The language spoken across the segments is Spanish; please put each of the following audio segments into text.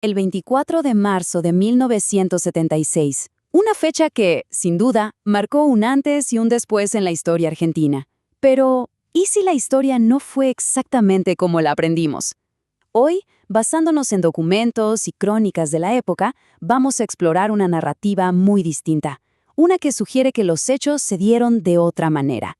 el 24 de marzo de 1976, una fecha que, sin duda, marcó un antes y un después en la historia argentina. Pero, ¿y si la historia no fue exactamente como la aprendimos? Hoy, basándonos en documentos y crónicas de la época, vamos a explorar una narrativa muy distinta, una que sugiere que los hechos se dieron de otra manera.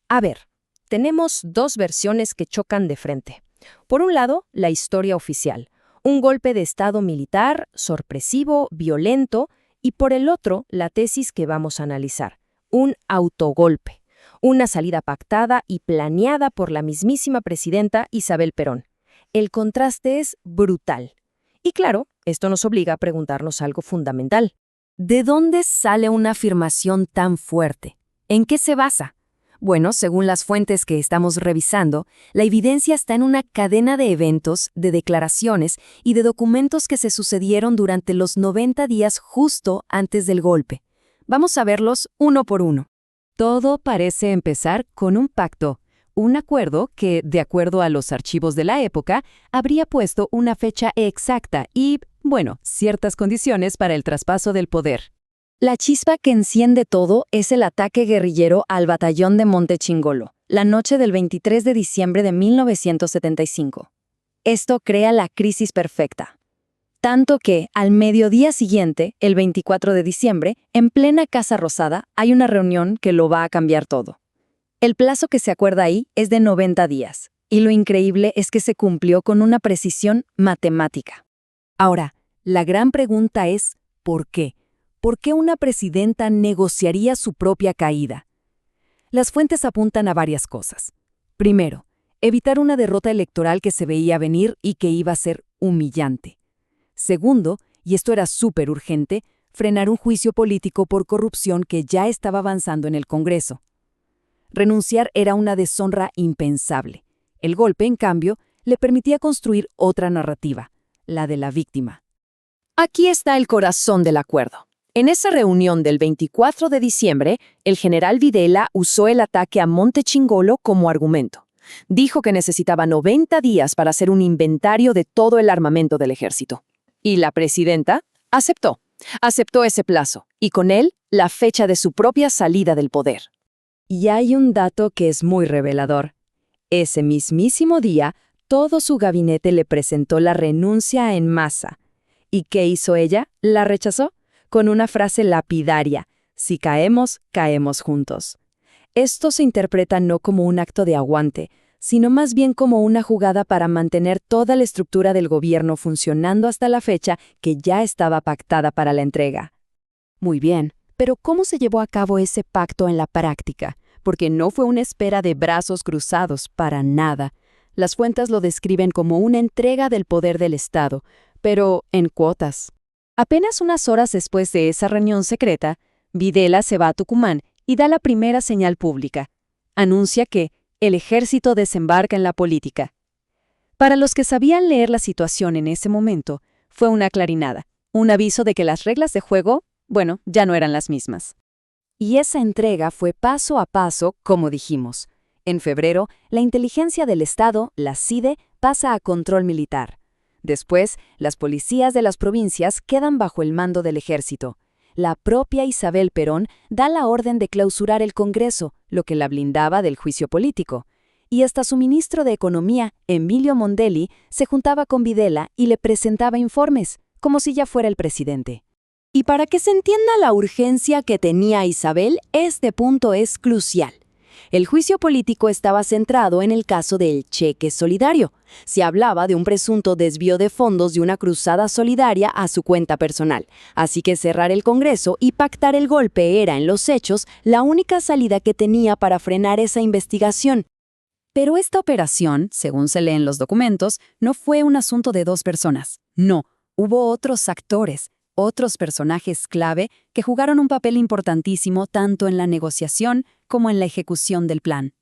A ver, tenemos dos versiones que chocan de frente. Por un lado, la historia oficial, un golpe de estado militar, sorpresivo, violento, y por el otro, la tesis que vamos a analizar, un autogolpe, una salida pactada y planeada por la mismísima presidenta Isabel Perón. El contraste es brutal. Y claro, esto nos obliga a preguntarnos algo fundamental. ¿De dónde sale una afirmación tan fuerte? ¿En qué se basa? Bueno, según las fuentes que estamos revisando, la evidencia está en una cadena de eventos, de declaraciones y de documentos que se sucedieron durante los 90 días justo antes del golpe. Vamos a verlos uno por uno. Todo parece empezar con un pacto, un acuerdo que, de acuerdo a los archivos de la época, habría puesto una fecha exacta y, bueno, ciertas condiciones para el traspaso del poder. La chispa que enciende todo es el ataque guerrillero al batallón de Montechingolo, la noche del 23 de diciembre de 1975. Esto crea la crisis perfecta. Tanto que, al mediodía siguiente, el 24 de diciembre, en plena Casa Rosada, hay una reunión que lo va a cambiar todo. El plazo que se acuerda ahí es de 90 días, y lo increíble es que se cumplió con una precisión matemática. Ahora, la gran pregunta es, ¿por qué? ¿Por qué una presidenta negociaría su propia caída? Las fuentes apuntan a varias cosas. Primero, evitar una derrota electoral que se veía venir y que iba a ser humillante. Segundo, y esto era súper urgente, frenar un juicio político por corrupción que ya estaba avanzando en el Congreso. Renunciar era una deshonra impensable. El golpe, en cambio, le permitía construir otra narrativa, la de la víctima. Aquí está el corazón del acuerdo. En esa reunión del 24 de diciembre, el general Videla usó el ataque a Montechingolo como argumento. Dijo que necesitaba 90 días para hacer un inventario de todo el armamento del ejército. Y la presidenta aceptó. Aceptó ese plazo, y con él, la fecha de su propia salida del poder. Y hay un dato que es muy revelador. Ese mismísimo día, todo su gabinete le presentó la renuncia en masa. ¿Y qué hizo ella? La rechazó con una frase lapidaria: si caemos, caemos juntos. Esto se interpreta no como un acto de aguante, sino más bien como una jugada para mantener toda la estructura del gobierno funcionando hasta la fecha que ya estaba pactada para la entrega. Muy bien, pero ¿cómo se llevó a cabo ese pacto en la práctica? Porque no fue una espera de brazos cruzados, para nada. Las fuentes lo describen como una entrega del poder del Estado, pero en cuotas. Apenas unas horas después de esa reunión secreta, Videla se va a Tucumán y da la primera señal pública. Anuncia que el ejército desembarca en la política. Para los que sabían leer la situación en ese momento, fue una clarinada, un aviso de que las reglas de juego, bueno, ya no eran las mismas. Y esa entrega fue paso a paso, como dijimos. En febrero, la inteligencia del Estado, la CIDE, pasa a control militar. Después, las policías de las provincias quedan bajo el mando del ejército. La propia Isabel Perón da la orden de clausurar el Congreso, lo que la blindaba del juicio político. Y hasta su ministro de Economía, Emilio Mondelli, se juntaba con Videla y le presentaba informes, como si ya fuera el presidente. Y para que se entienda la urgencia que tenía Isabel, este punto es crucial. El juicio político estaba centrado en el caso del cheque solidario. Se hablaba de un presunto desvío de fondos de una cruzada solidaria a su cuenta personal. Así que cerrar el Congreso y pactar el golpe era, en los hechos, la única salida que tenía para frenar esa investigación. Pero esta operación, según se lee en los documentos, no fue un asunto de dos personas. No, hubo otros actores, otros personajes clave que jugaron un papel importantísimo tanto en la negociación como en la ejecución del plan.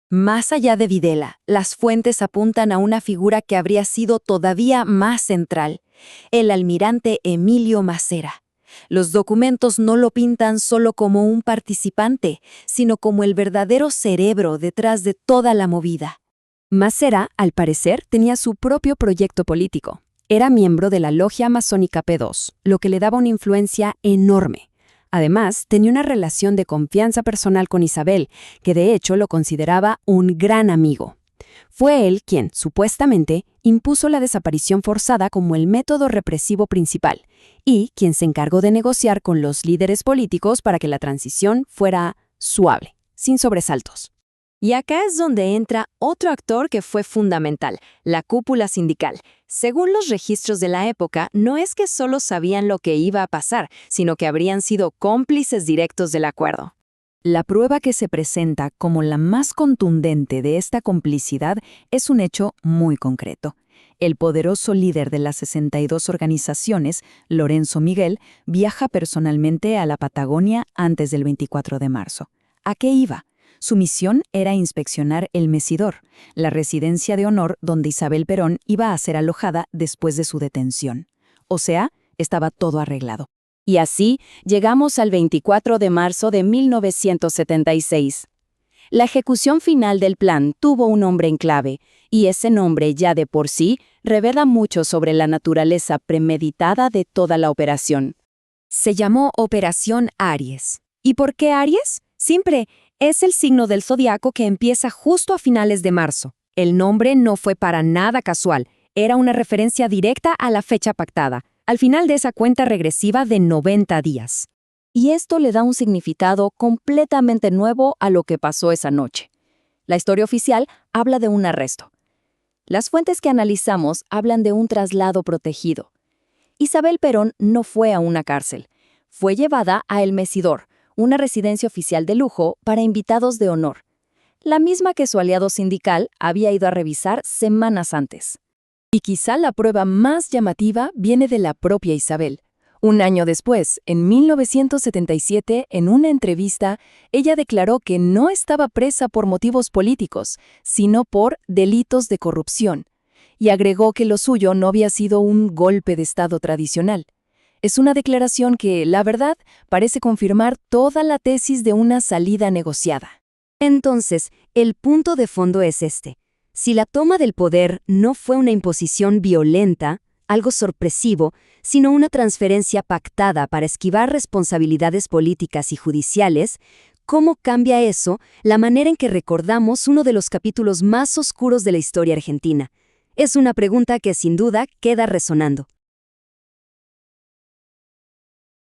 Más allá de Videla, las fuentes apuntan a una figura que habría sido todavía más central: el almirante Emilio Massera. Los documentos no lo pintan solo como un participante, sino como el verdadero cerebro detrás de toda la movida. Massera, al parecer, tenía su propio proyecto político. Era miembro de la logia masónica P2, lo que le daba una influencia enorme. Además, tenía una relación de confianza personal con Isabel, que de hecho lo consideraba un gran amigo. Fue él quien, supuestamente, impuso la desaparición forzada como el método represivo principal y quien se encargó de negociar con los líderes políticos para que la transición fuera suave, sin sobresaltos. Y acá es donde entra otro actor que fue fundamental, la cúpula sindical. Según los registros de la época, no es que solo sabían lo que iba a pasar, sino que habrían sido cómplices directos del acuerdo. La prueba que se presenta como la más contundente de esta complicidad es un hecho muy concreto. El poderoso líder de las 62 organizaciones, Lorenzo Miguel, viaja personalmente a la Patagonia antes del 24 de marzo. ¿A qué iba? Su misión era inspeccionar el Mesidor, la residencia de honor donde Isabel Perón iba a ser alojada después de su detención. O sea, estaba todo arreglado. Y así llegamos al 24 de marzo de 1976. La ejecución final del plan tuvo un nombre en clave, y ese nombre ya de por sí revela mucho sobre la naturaleza premeditada de toda la operación. Se llamó Operación Aries. ¿Y por qué Aries? Simple. Es el signo del zodiaco que empieza justo a finales de marzo. El nombre no fue para nada casual, era una referencia directa a la fecha pactada, al final de esa cuenta regresiva de 90 días. Y esto le da un significado completamente nuevo a lo que pasó esa noche. La historia oficial habla de un arresto. Las fuentes que analizamos hablan de un traslado protegido. Isabel Perón no fue a una cárcel, fue llevada a El Mesidor, una residencia oficial de lujo para invitados de honor, la misma que su aliado sindical había ido a revisar semanas antes. Y quizá la prueba más llamativa viene de la propia Isabel. Un año después, en 1977, en una entrevista, ella declaró que no estaba presa por motivos políticos, sino por delitos de corrupción, y agregó que lo suyo no había sido un golpe de Estado tradicional. Es una declaración que, la verdad, parece confirmar toda la tesis de una salida negociada. Entonces, el punto de fondo es este. Si la toma del poder no fue una imposición violenta, algo sorpresivo, sino una transferencia pactada para esquivar responsabilidades políticas y judiciales, ¿cómo cambia eso la manera en que recordamos uno de los capítulos más oscuros de la historia argentina? Es una pregunta que sin duda queda resonando.